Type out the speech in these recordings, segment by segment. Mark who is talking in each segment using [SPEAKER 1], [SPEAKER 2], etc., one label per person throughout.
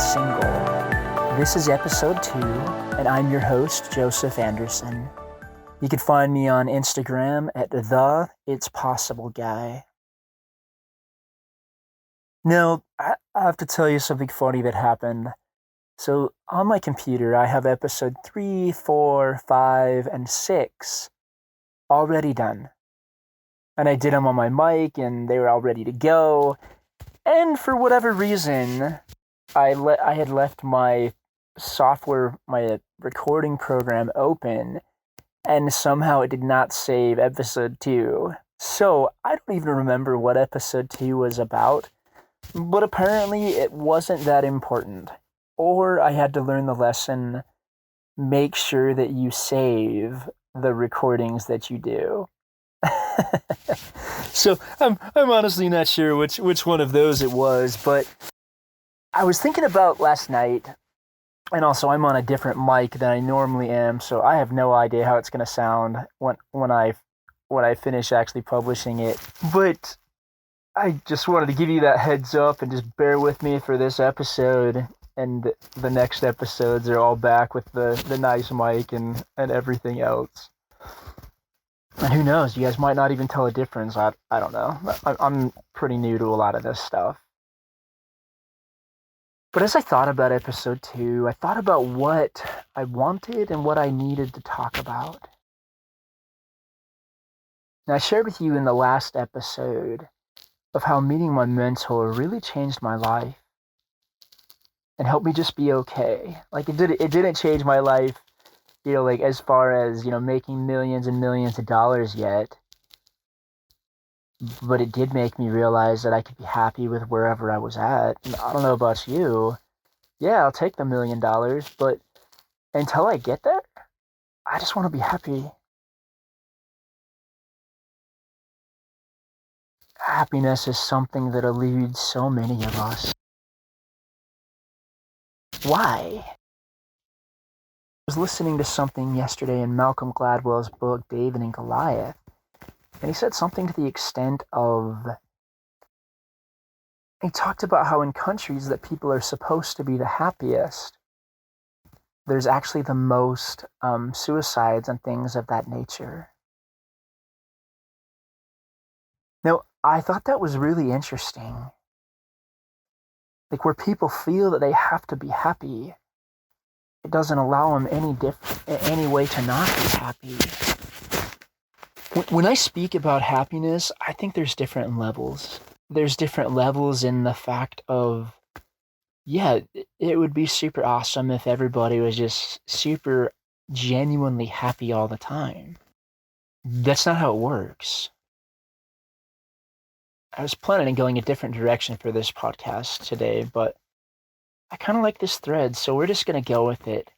[SPEAKER 1] Single. This is episode 2, and I'm your host, Joseph Anderson. You can find me on Instagram at the It's Possible Guy. Now, I have to tell you something funny that happened. So, on my computer, I have episode 3, 4, 5, and 6 already done. And I did them on my mic, and they were all ready to go. And for whatever reason, I had left my software, my recording program open, and somehow it did not save episode 2. So I don't even remember what episode 2 was about, but apparently it wasn't that important. Or I had to learn the lesson, make sure that you save the recordings that you do. So I'm honestly not sure which one of those it was, but I was thinking about last night, and also I'm on a different mic than I normally am, so I have no idea how it's going to sound when I finish actually publishing it. But I just wanted to give you that heads up and just bear with me for this episode, and the next episodes are all back with the nice mic and everything else. And who knows, you guys might not even tell a difference. I don't know. I'm pretty new to a lot of this stuff. But as I thought about episode 2, I thought about what I wanted and what I needed to talk about. And I shared with you in the last episode of how meeting my mentor really changed my life and helped me just be okay. Like it didn't change my life, like as far as, making millions and millions of dollars yet. But it did make me realize that I could be happy with wherever I was at. And I don't know about you. Yeah, I'll take the $1 million, but until I get there, I just want to be happy. Happiness is something that eludes so many of us. Why? I was listening to something yesterday in Malcolm Gladwell's book, David and Goliath, and he said something to the extent of, he talked about how in countries that people are supposed to be the happiest, there's actually the most suicides and things of that nature. Now, I thought that was really interesting. Like where people feel that they have to be happy, it doesn't allow them any way to not be happy. When I speak about happiness, I think there's different levels. There's different levels in the fact of, yeah, it would be super awesome if everybody was just super genuinely happy all the time. That's not how it works. I was planning on going a different direction for this podcast today, but I kind of like this thread, so we're just going to go with it.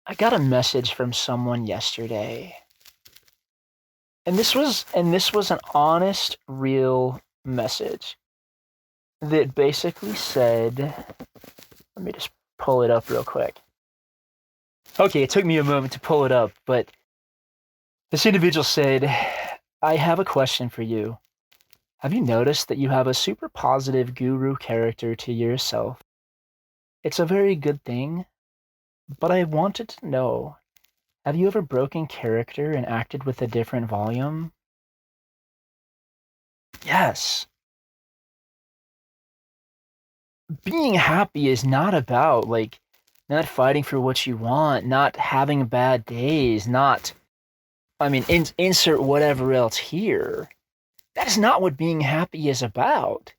[SPEAKER 1] I got a message from someone yesterday. And this was an honest, real message that basically said, let me just pull it up real quick. Okay, it took me a moment to pull it up, but this individual said, I have a question for you. Have you noticed that you have a super positive guru character to yourself? It's a very good thing, but I wanted to know, have you ever broken character and acted with a different volume? Yes. Being happy is not about, not fighting for what you want, not having bad days, insert whatever else here. That is not what being happy is about.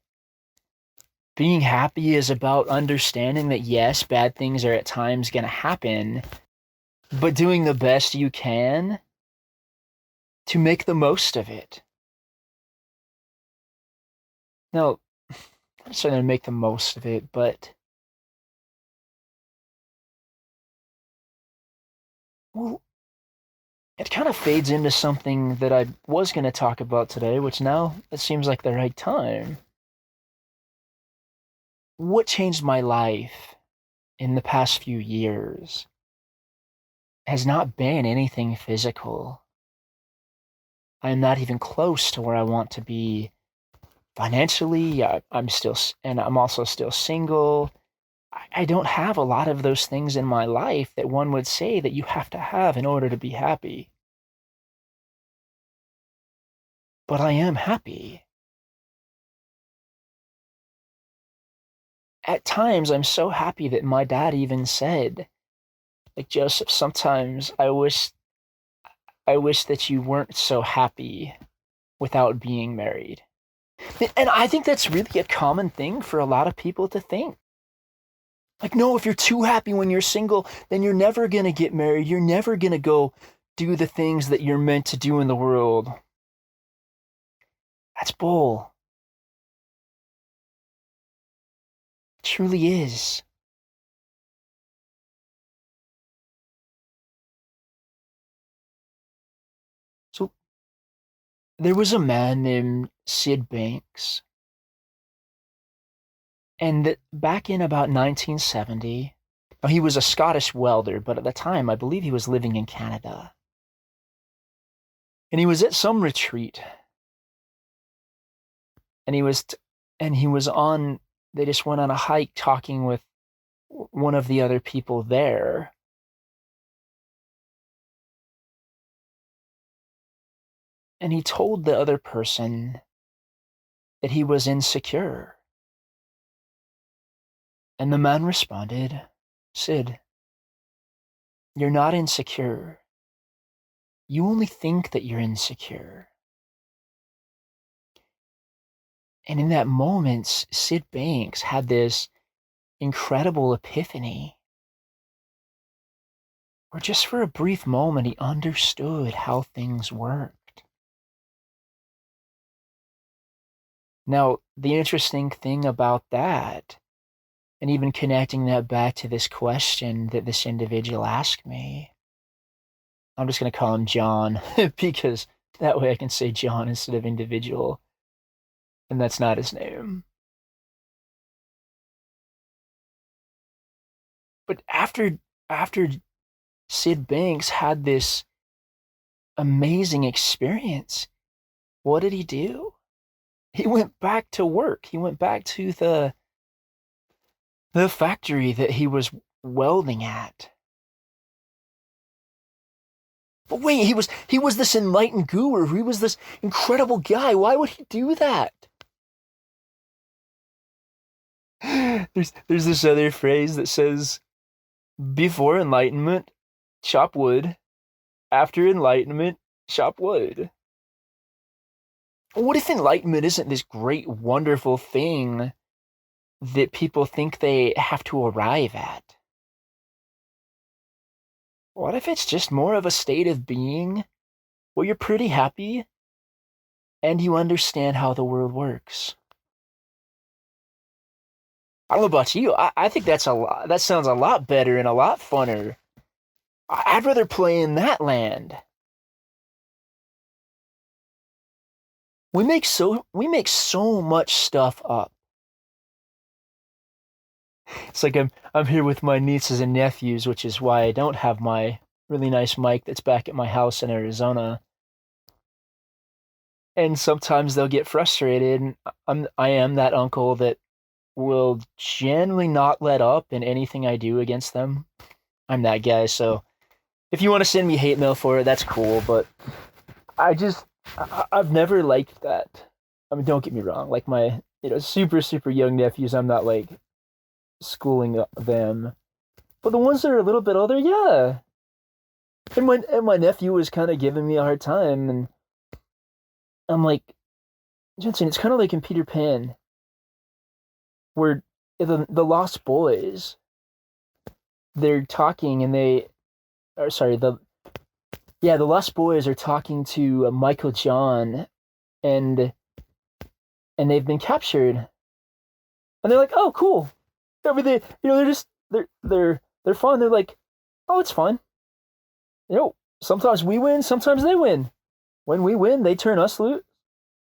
[SPEAKER 1] Being happy is about understanding that, yes, bad things are at times going to happen, but doing the best you can to make the most of it. Now, I'm not going to make the most of it, but well, it kind of fades into something that I was going to talk about today, which now it seems like the right time. What changed my life in the past few years has not been anything physical. I'm not even close to where I want to be financially. And I'm also still single. I don't have a lot of those things in my life that one would say that you have to have in order to be happy. But I am happy. At times, I'm so happy that my dad even said, like, Joseph, sometimes I wish that you weren't so happy without being married. And I think that's really a common thing for a lot of people to think. Like, no, if you're too happy when you're single, then you're never going to get married. You're never going to go do the things that you're meant to do in the world. That's bull. It truly is. So there was a man named Sid Banks, and back in about 1970, now he was a Scottish welder, but at the time I believe he was living in Canada. And he was at some retreat, and they just went on a hike talking with one of the other people there. And he told the other person that he was insecure. And the man responded, Sid, you're not insecure. You only think that you're insecure. And in that moment, Sid Banks had this incredible epiphany where just for a brief moment he understood how things worked. Now, the interesting thing about that, and even connecting that back to this question that this individual asked me, I'm just going to call him John because that way I can say John instead of individual, and that's not his name. But after Sid Banks had this amazing experience, what did he do? He went back to work. He went back to the factory that he was welding at. But wait, he was this enlightened guru. He was this incredible guy. Why would he do that? There's this other phrase that says, before enlightenment, chop wood. After enlightenment, chop wood. What if enlightenment isn't this great, wonderful thing that people think they have to arrive at? What if it's just more of a state of being where you're pretty happy and you understand how the world works? I don't know about you. I think that sounds a lot better and a lot funner. I'd rather play in that land. We make so much stuff up. It's like I'm here with my nieces and nephews, which is why I don't have my really nice mic that's back at my house in Arizona. And sometimes they'll get frustrated, and I am that uncle that will generally not let up in anything I do against them. I'm that guy, so if you want to send me hate mail for it, that's cool, but I've never liked that. I mean, don't get me wrong, like my, super, super young nephews, I'm not like schooling them. But the ones that are a little bit older, yeah. And my nephew was kind of giving me a hard time, and I'm like, Jensen, it's kind of like in Peter Pan, where the Lost Boys, they're talking and the Lost Boys are talking to Michael John, and they've been captured, and they're like, oh, cool. Everything, they're fun. They're like, oh, it's fun. Sometimes we win, sometimes they win. When we win, they turn us loose,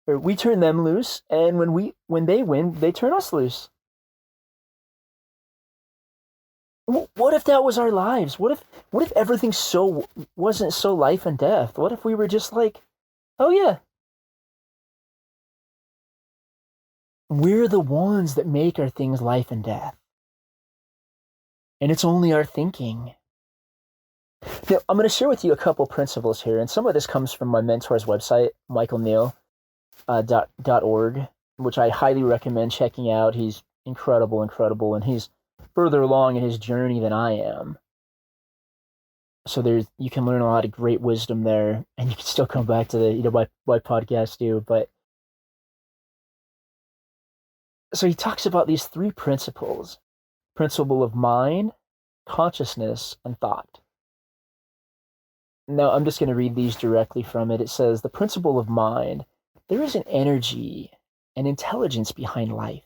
[SPEAKER 1] or we turn them loose, and when they win, they turn us loose. What if that was our lives? What if everything wasn't so life and death? What if we were just like, oh yeah, We're the ones that make our things life and death. And it's only our thinking. Now, I'm going to share with you a couple principles here, and some of this comes from my mentor's website, michaelneal.org, which I highly recommend checking out. He's incredible, and he's further along in his journey than I am. So you can learn a lot of great wisdom there, and you can still come back to my podcast too. But so he talks about these three principles: principle of mind, consciousness, and thought. Now, I'm just going to read these directly from it. It says, the principle of mind, there is an energy and intelligence behind life.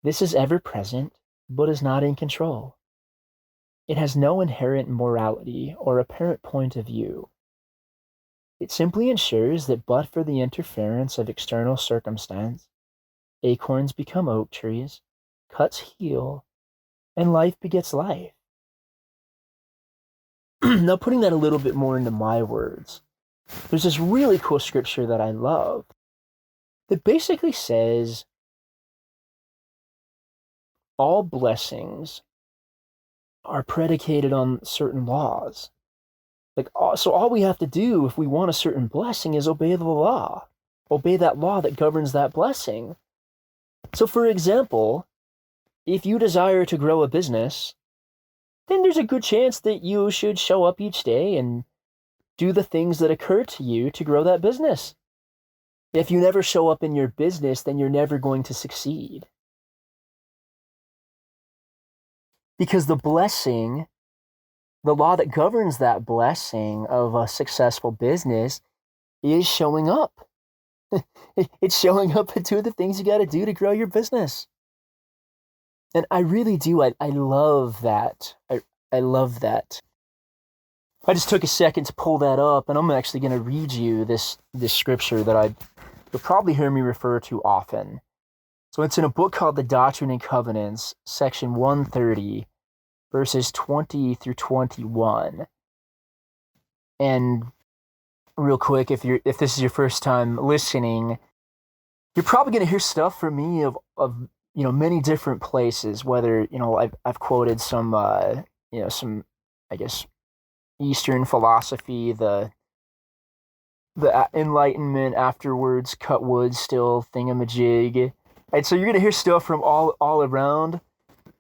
[SPEAKER 1] This is ever present, but is not in control. It has no inherent morality or apparent point of view. It simply ensures that but for the interference of external circumstance, acorns become oak trees, cuts heal, and life begets life. Now, putting that a little bit more into my words, there's this really cool scripture that I love that basically says all blessings are predicated on certain laws. So all we have to do if we want a certain blessing is obey the law, obey that law that governs that blessing. So, for example, if you desire to grow a business, then there's a good chance that you should show up each day and do the things that occur to you to grow that business. If you never show up in your business, then you're never going to succeed. Because the blessing, the law that governs that blessing of a successful business is showing up. It's showing up to do the things you got to do to grow your business. And I really do. I love that. I love that. I just took a second to pull that up, and I'm actually going to read you this scripture that you'll probably hear me refer to often. So it's in a book called The Doctrine and Covenants, section 130, verses 20 through 21. And real quick, if this is your first time listening, you're probably going to hear stuff from me of many different places, whether, I've quoted some, some, I guess, Eastern philosophy, the Enlightenment afterwards, cut wood still thingamajig. And so you're going to hear stuff from all around,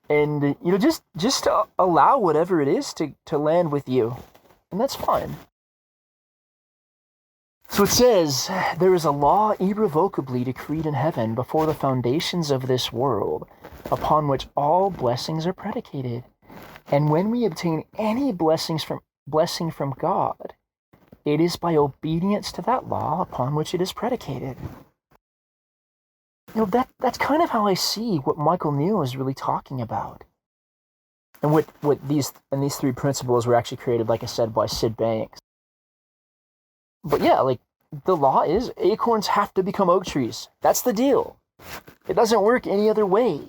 [SPEAKER 1] and, just allow whatever it is to land with you. And that's fine. So it says, there is a law irrevocably decreed in heaven before the foundations of this world, upon which all blessings are predicated. And when we obtain any blessing from God, it is by obedience to that law upon which it is predicated. That's kind of how I see what Michael Neal is really talking about. And what these three principles were actually created, like I said, by Sid Banks. But yeah, the law is acorns have to become oak trees. That's the deal. It doesn't work any other way.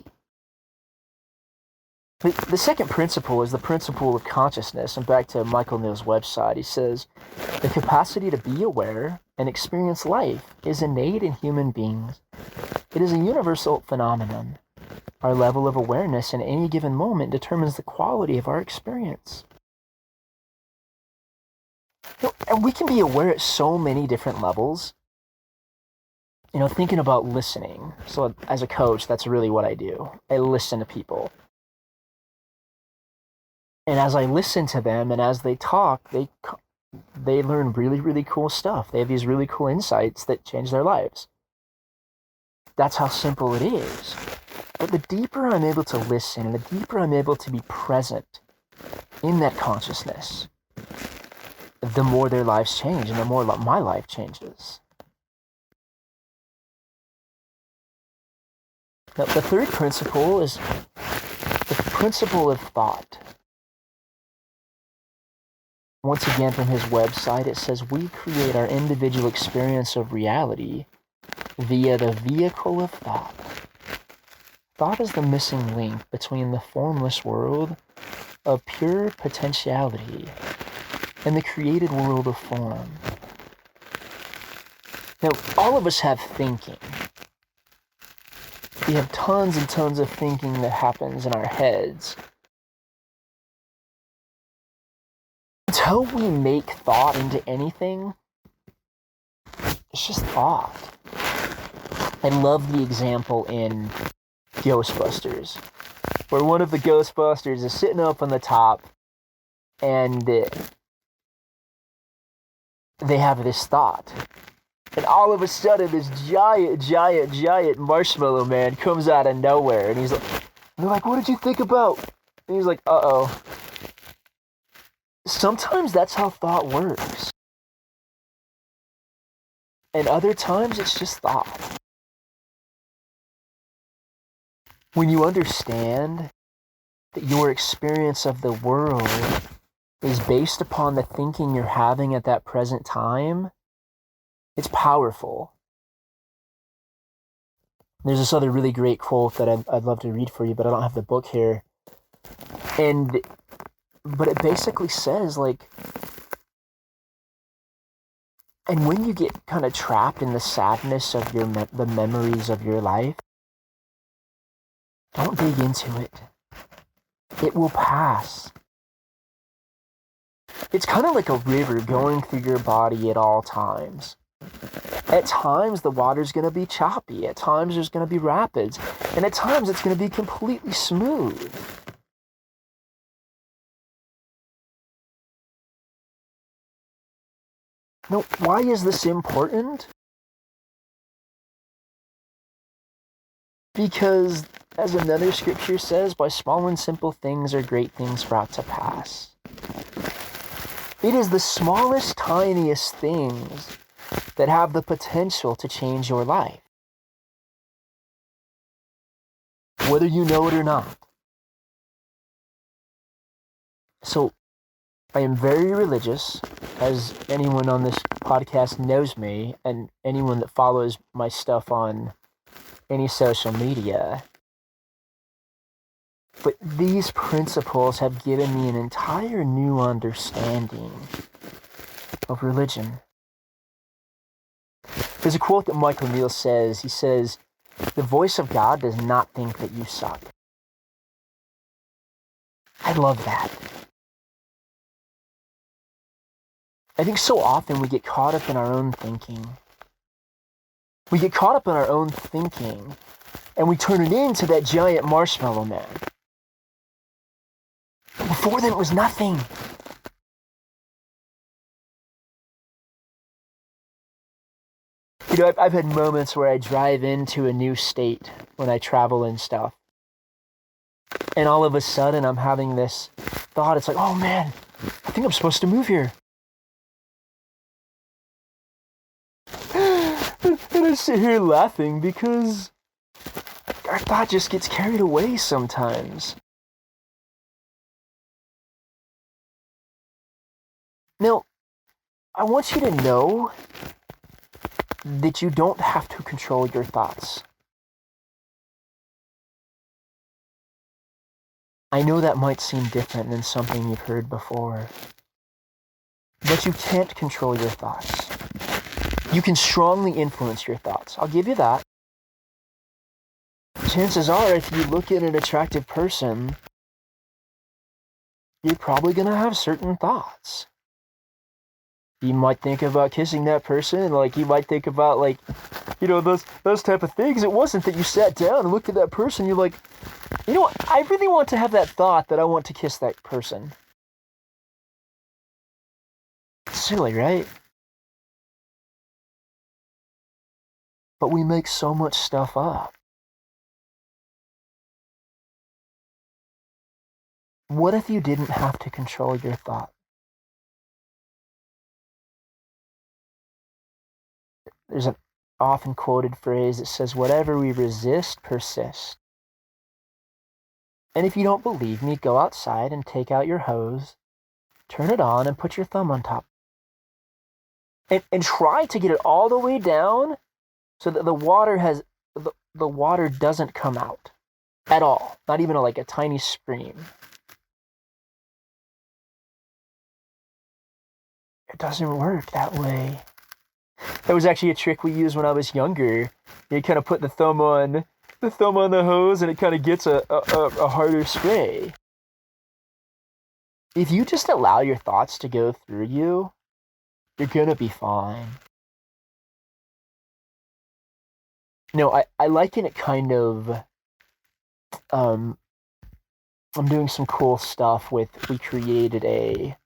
[SPEAKER 1] But the second principle is the principle of consciousness. And back to Michael Neal's website, he says, the capacity to be aware and experience life is innate in human beings. It is a universal phenomenon. Our level of awareness in any given moment determines the quality of our experience. And we can be aware at so many different levels. Thinking about listening. So as a coach, that's really what I do. I listen to people. And as I listen to them and as they talk, they learn really, really cool stuff. They have these really cool insights that change their lives. That's how simple it is. But the deeper I'm able to listen and the deeper I'm able to be present in that consciousness, the more their lives change and the more my life changes. Now, the third principle is the principle of thought. Once again, from his website, it says, we create our individual experience of reality via the vehicle of thought. Thought is the missing link between the formless world of pure potentiality and the created world of form. Now, all of us have thinking. We have tons and tons of thinking that happens in our heads. Until we make thought into anything, it's just thought. I love the example in Ghostbusters, where one of the Ghostbusters is sitting up on the top, and they have this thought. And all of a sudden, this giant marshmallow man comes out of nowhere, and they're like, what did you think about? And he's like, uh-oh. Sometimes that's how thought works. And other times, it's just thought. When you understand that your experience of the world is based upon the thinking you're having at that present time, it's powerful. There's this other really great quote that I'd love to read for you, but I don't have the book here. But it basically says, like, and when you get kind of trapped in the sadness of the memories of your life, don't dig into it. It will pass. It's kind of like a river going through your body at all times. At times, the water's going to be choppy. At times, there's going to be rapids. And at times, it's going to be completely smooth. Now, why is this important? Because, as another scripture says, by small and simple things are great things brought to pass. It is the smallest, tiniest things that have the potential to change your life, whether you know it or not. So, I am very religious, as anyone on this podcast knows me, and anyone that follows my stuff on any social media. But these principles have given me an entire new understanding of religion. There's a quote that Michael Neal says. He says, "The voice of God does not think that you suck." I love that. I think so often we get caught up in our own thinking. We get caught up in our own thinking, and we turn it into that giant marshmallow man. But before then, it was nothing. You know, I've had moments where I drive into a new state when I travel and stuff. And all of a sudden, I'm having this thought. It's like, oh man, I think I'm supposed to move here. And I sit here laughing because our thought just gets carried away sometimes. Now, I want you to know that you don't have to control your thoughts. I know that might seem different than something you've heard before, but you can't control your thoughts. You can strongly influence your thoughts. I'll give you that. Chances are, if you look at an attractive person, you're probably going to have certain thoughts. You might think about kissing that person, like you might think about, like, you know, those type of things. It wasn't that you sat down and looked at that person, you're like, you know what, I really want to have that thought that I want to kiss that person. Silly, right? But we make so much stuff up. What if you didn't have to control your thought? There's an often quoted phrase that says, whatever we resist persists. And if you don't believe me, go outside and take out your hose, turn it on, and put your thumb on top. And try to get it all the way down so that the water doesn't come out at all. Not even like a tiny stream. It doesn't work that way. That was actually a trick we used when I was younger. You kind of put the thumb on the thumb on the hose and it kind of gets a harder spray. If you just allow your thoughts to go through you, you're gonna be fine. I liken it kind of, I'm doing some cool stuff we created a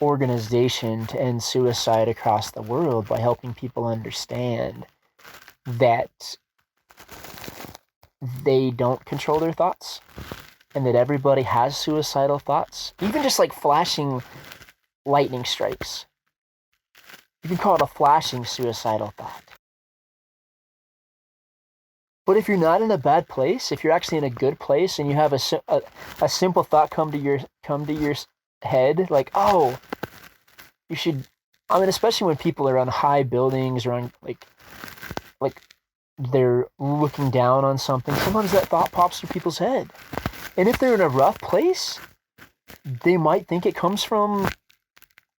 [SPEAKER 1] organization to end suicide across the world by helping people understand that they don't control their thoughts and that everybody has suicidal thoughts. Even just like flashing lightning strikes. You can call it a flashing suicidal thought. But if you're not in a bad place, if you're actually in a good place and you have a simple thought come to your head, like, oh, you should, I mean, especially when people are on high buildings or on like they're looking down on something, sometimes that thought pops through people's head. And if they're in a rough place, they might think it comes from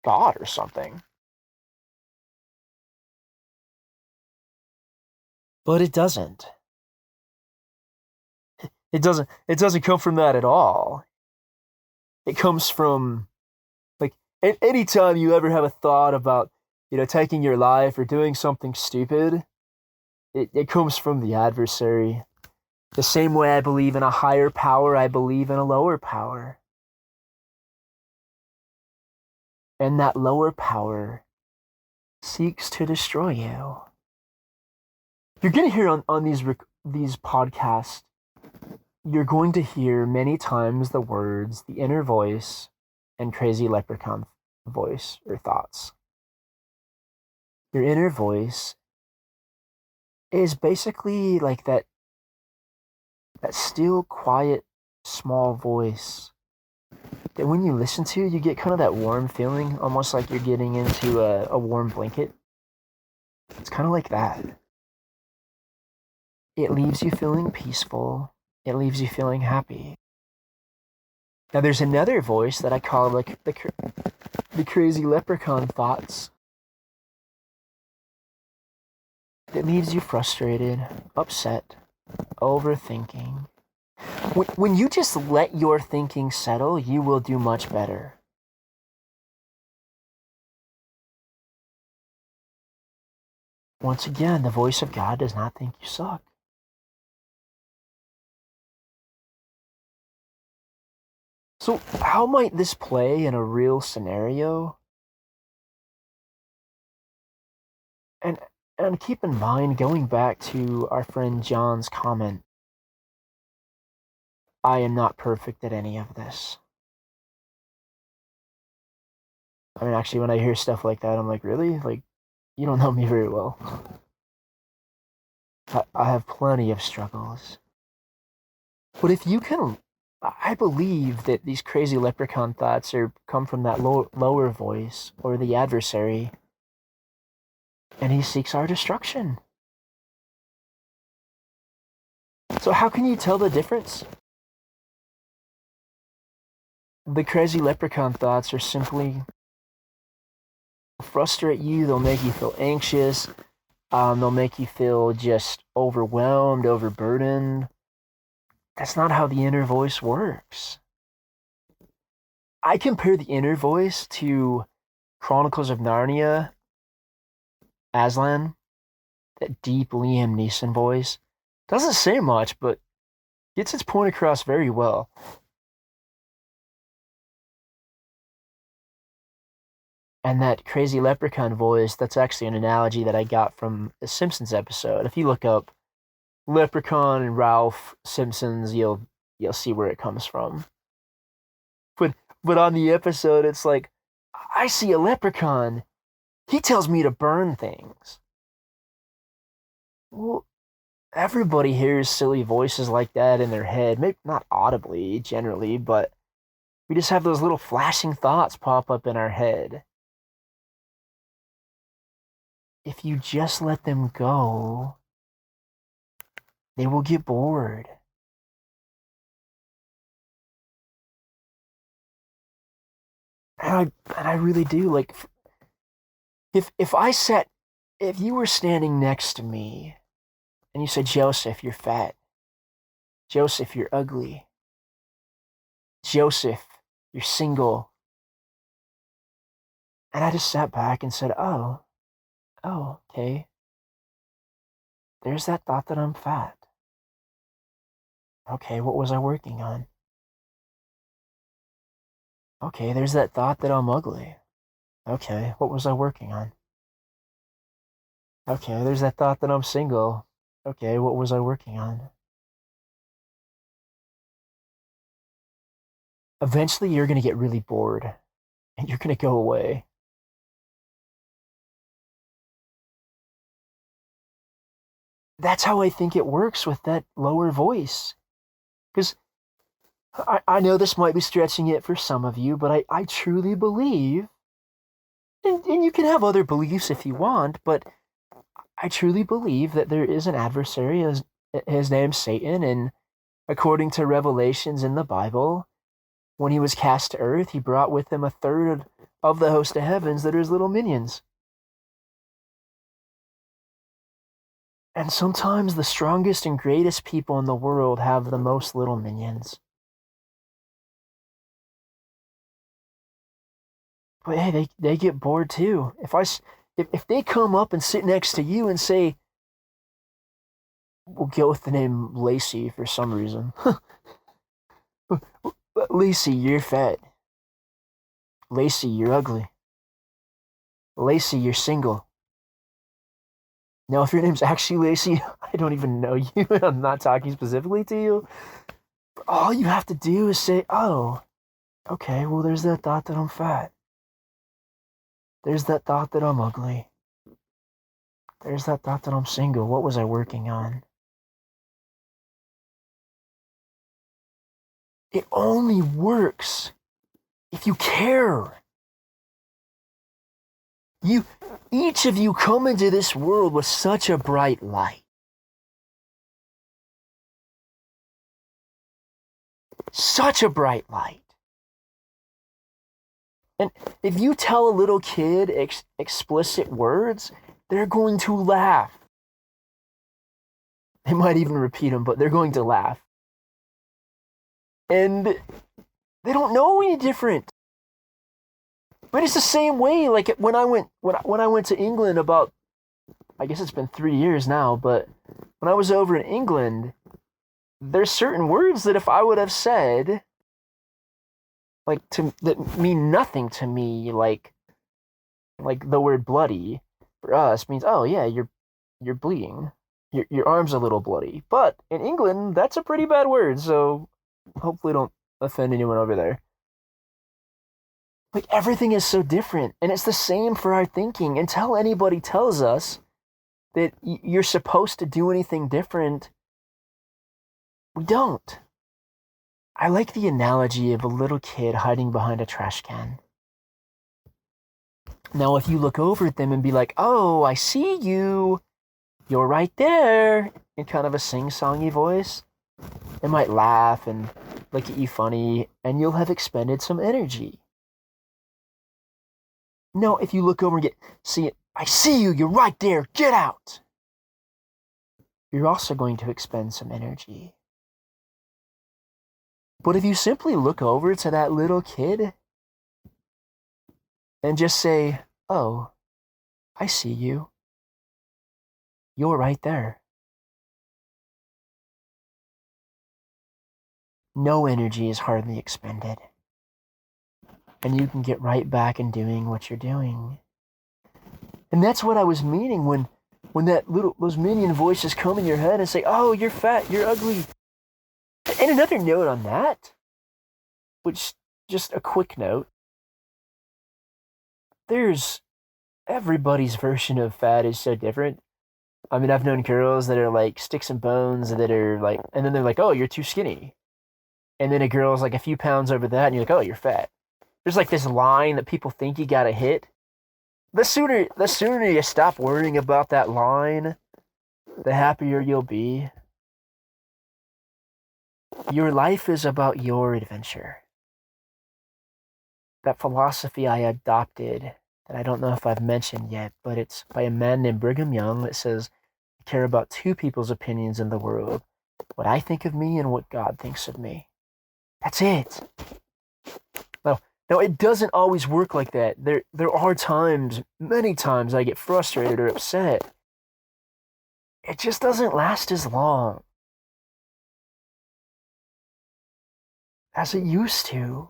[SPEAKER 1] God or something. But it doesn't. It doesn't come from that at all. It comes from, like, anytime you ever have a thought about, taking your life or doing something stupid, it comes from the adversary. The same way I believe in a higher power, I believe in a lower power. And that lower power seeks to destroy you. You're going to hear on these podcasts, you're going to hear many times the words, the inner voice, and crazy leprechaun voice or thoughts. Your inner voice is basically like that still, quiet, small voice that when you listen to, you get kind of that warm feeling, almost like you're getting into a warm blanket. It's kind of like that. It leaves you feeling peaceful. It leaves you feeling happy. Now there's another voice that I call like the crazy leprechaun thoughts that leaves you frustrated, upset, overthinking. When you just let your thinking settle, you will do much better. Once again, the voice of God does not think you suck. So how might this play in a real scenario? And keep in mind, going back to our friend John's comment, I am not perfect at any of this. I mean, actually, when I hear stuff like that, I'm like, really? Like, you don't know me very well. I have plenty of struggles. But if you can, I believe that these crazy leprechaun thoughts come from that lower voice or the adversary, and he seeks our destruction. So how can you tell the difference? The crazy leprechaun thoughts are simply frustrate you, they'll make you feel anxious, they'll make you feel just overwhelmed, overburdened. That's not how the inner voice works. I compare the inner voice to Chronicles of Narnia, Aslan, that deep Liam Neeson voice. Doesn't say much, but gets its point across very well. And that crazy leprechaun voice, that's actually an analogy that I got from the Simpsons episode. If you look up Leprechaun and Ralph Simpsons, you'll see where it comes from. But on the episode, it's like, I see a leprechaun. He tells me to burn things. Well, everybody hears silly voices like that in their head. Maybe not audibly, generally, but we just have those little flashing thoughts pop up in our head. If you just let them go, they will get bored. And I really do. Like, if you were standing next to me and you said, Joseph, you're fat, Joseph, you're ugly. Joseph, you're single. And I just sat back and said, oh, okay. There's that thought that I'm fat. Okay, what was I working on? Okay, there's that thought that I'm ugly. Okay, what was I working on? Okay, there's that thought that I'm single. Okay, what was I working on? Eventually, you're going to get really bored and you're going to go away. That's how I think it works with that lower voice. Because I know this might be stretching it for some of you, but I truly believe, and you can have other beliefs if you want, but I truly believe that there is an adversary. His name's Satan, and according to revelations in the Bible, when he was cast to earth, he brought with him a third of the host of heavens that are his little minions. And sometimes the strongest and greatest people in the world have the most little minions. But hey, they get bored too. If they come up and sit next to you and say, we'll go with the name Lacey for some reason. Lacey, you're fat. Lacey, you're ugly. Lacey, you're single. Now, if your name's actually Lacey, I don't even know you. I'm not talking specifically to you. But all you have to do is say, oh, okay, well, there's that thought that I'm fat. There's that thought that I'm ugly. There's that thought that I'm single. What was I working on? It only works if you care. Each of you come into this world with such a bright light. Such a bright light. And if you tell a little kid explicit words, they're going to laugh. They might even repeat them, but they're going to laugh. And they don't know any different. But it's the same way. Like when I went to England about, I guess it's been 3 years now, but when I was over in England, there's certain words that if I would have said, that mean nothing to me, like the word bloody for us means, oh yeah, you're bleeding, your arm's a little bloody. But in England, that's a pretty bad word, so hopefully don't offend anyone over there. Like everything is so different, and it's the same for our thinking. Until anybody tells us that you're supposed to do anything different, we don't. I like the analogy of a little kid hiding behind a trash can. Now, if you look over at them and be like, oh, I see you, you're right there, in kind of a sing-songy voice, they might laugh and look at you funny, and you'll have expended some energy. No, if you look over and see it, I see you, you're right there, get out. You're also going to expend some energy. But if you simply look over to that little kid and just say, oh, I see you. You're right there. No energy is hardly expended. And you can get right back in doing what you're doing. And that's what I was meaning when those minion voices come in your head and say, oh, you're fat, you're ugly. And another note on that, which just a quick note, everybody's version of fat is so different. I mean, I've known girls that are like sticks and bones that are like, and then they're like, oh, you're too skinny. And then a girl's like a few pounds over that, and you're like, oh, you're fat. There's like this line that people think you gotta hit. The sooner you stop worrying about that line, the happier you'll be. Your life is about your adventure. That philosophy I adopted, that I don't know if I've mentioned yet, but it's by a man named Brigham Young that says, I care about two people's opinions in the world. What I think of me and what God thinks of me. That's it. Now it doesn't always work like that. There are times, many times, I get frustrated or upset. It just doesn't last as long as it used to,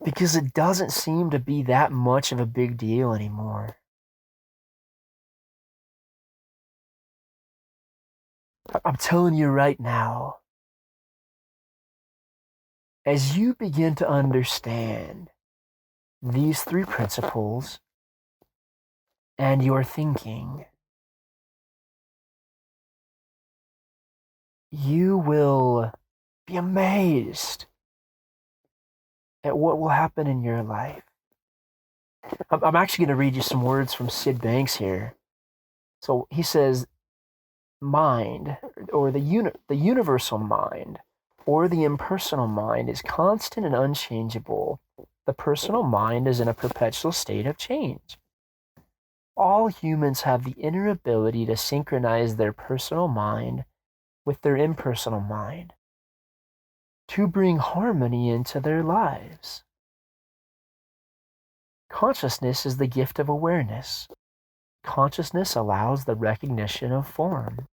[SPEAKER 1] because it doesn't seem to be that much of a big deal anymore. I'm telling you right now, as you begin to understand these three principles and your thinking, you will be amazed at what will happen in your life. I'm actually going to read you some words from Sid Banks here. So he says, mind, or the universal mind, or the impersonal mind, is constant and unchangeable. The personal mind is in a perpetual state of change. All humans have the inner ability to synchronize their personal mind with their impersonal mind, to bring harmony into their lives. Consciousness is the gift of awareness. Consciousness allows the recognition of form.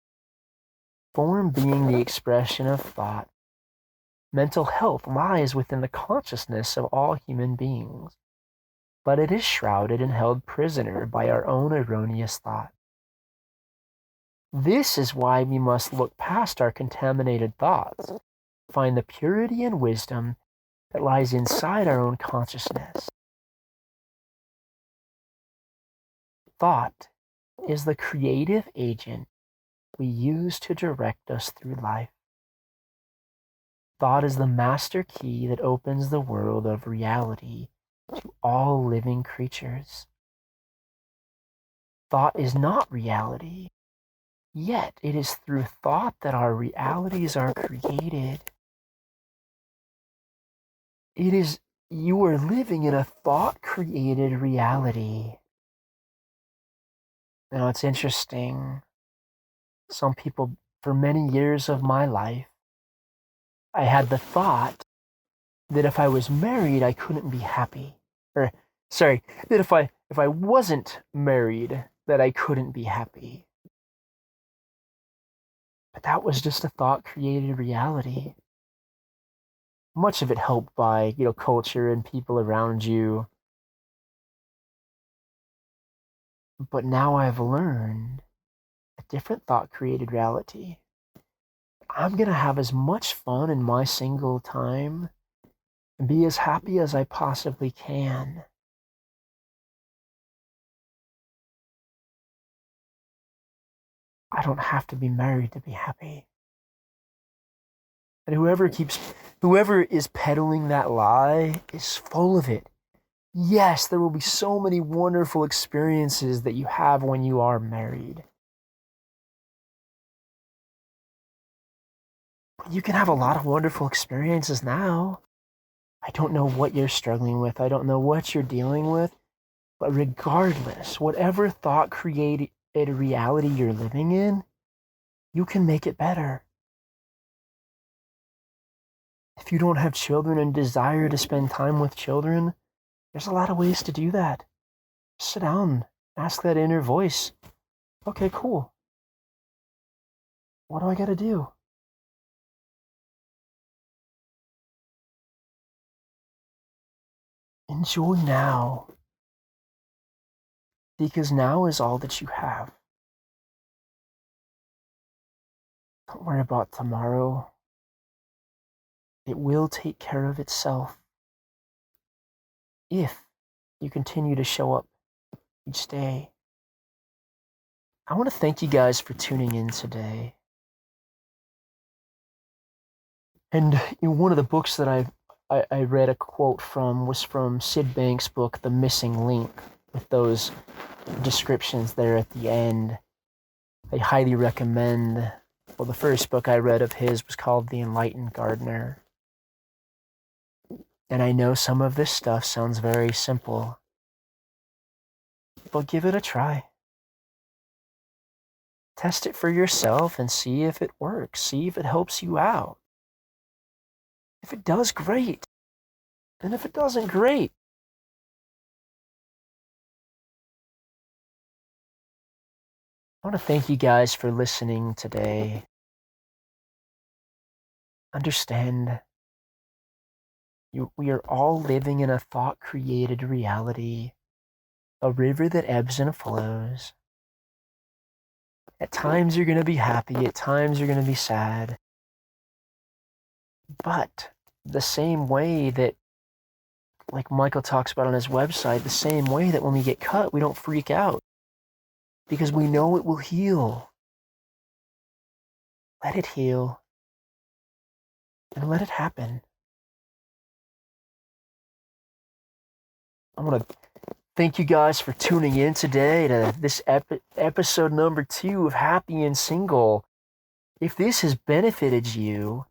[SPEAKER 1] Form being the expression of thought. Mental health lies within the consciousness of all human beings, but it is shrouded and held prisoner by our own erroneous thought. This is why we must look past our contaminated thoughts, find the purity and wisdom that lies inside our own consciousness. Thought is the creative agent we use to direct us through life. Thought is the master key that opens the world of reality to all living creatures. Thought is not reality, yet it is through thought that our realities are created. You are living in a thought-created reality. Now it's interesting. Some people, for many years of my life, I had the thought that if I was married, I couldn't be happy. Or, sorry, that if I wasn't married, that I couldn't be happy. But that was just a thought-created reality. Much of it helped by, culture and people around you. But now I've learned a different thought-created reality. I'm going to have as much fun in my single time and be as happy as I possibly can. I don't have to be married to be happy. And whoever is peddling that lie is full of it. Yes, there will be so many wonderful experiences that you have when you are married. But you can have a lot of wonderful experiences now. I don't know what you're struggling with. I don't know what you're dealing with. But regardless, whatever thought created reality you're living in, you can make it better. If you don't have children and desire to spend time with children, there's a lot of ways to do that. Sit down, ask that inner voice. Okay, cool. What do I got to do? Enjoy now. Because now is all that you have. Don't worry about tomorrow. It will take care of itself if you continue to show up each day. I want to thank you guys for tuning in today. And one of the books that I read a quote from was from Sid Banks' book, The Missing Link, with those descriptions there at the end. I highly recommend. Well, the first book I read of his was called The Enlightened Gardener. And I know some of this stuff sounds very simple, but give it a try. Test it for yourself and see if it works. See if it helps you out. If it does, great. And if it doesn't, great. I want to thank you guys for listening today. Understand, we are all living in a thought-created reality, a river that ebbs and flows. At times you're going to be happy, at times you're going to be sad. But the same way that, like Michael talks about on his website, the same way that when we get cut, we don't freak out because we know it will heal. Let it heal and let it happen. I want to thank you guys for tuning in today to this episode number 2 of Happy and Single. If this has benefited you,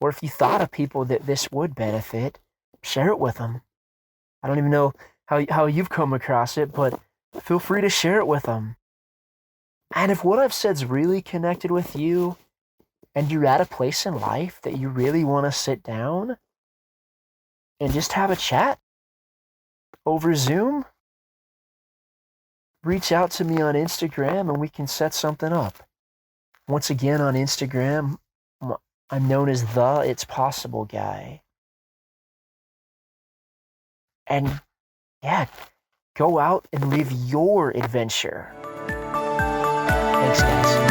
[SPEAKER 1] or if you thought of people that this would benefit, share it with them. I don't even know how you've come across it, but feel free to share it with them. And if what I've said's really connected with you, and you're at a place in life that you really want to sit down and just have a chat over Zoom, reach out to me on Instagram and we can set something up. Once again, on Instagram, I'm known as the It's Possible guy. And yeah, go out and live your adventure. Thanks, guys.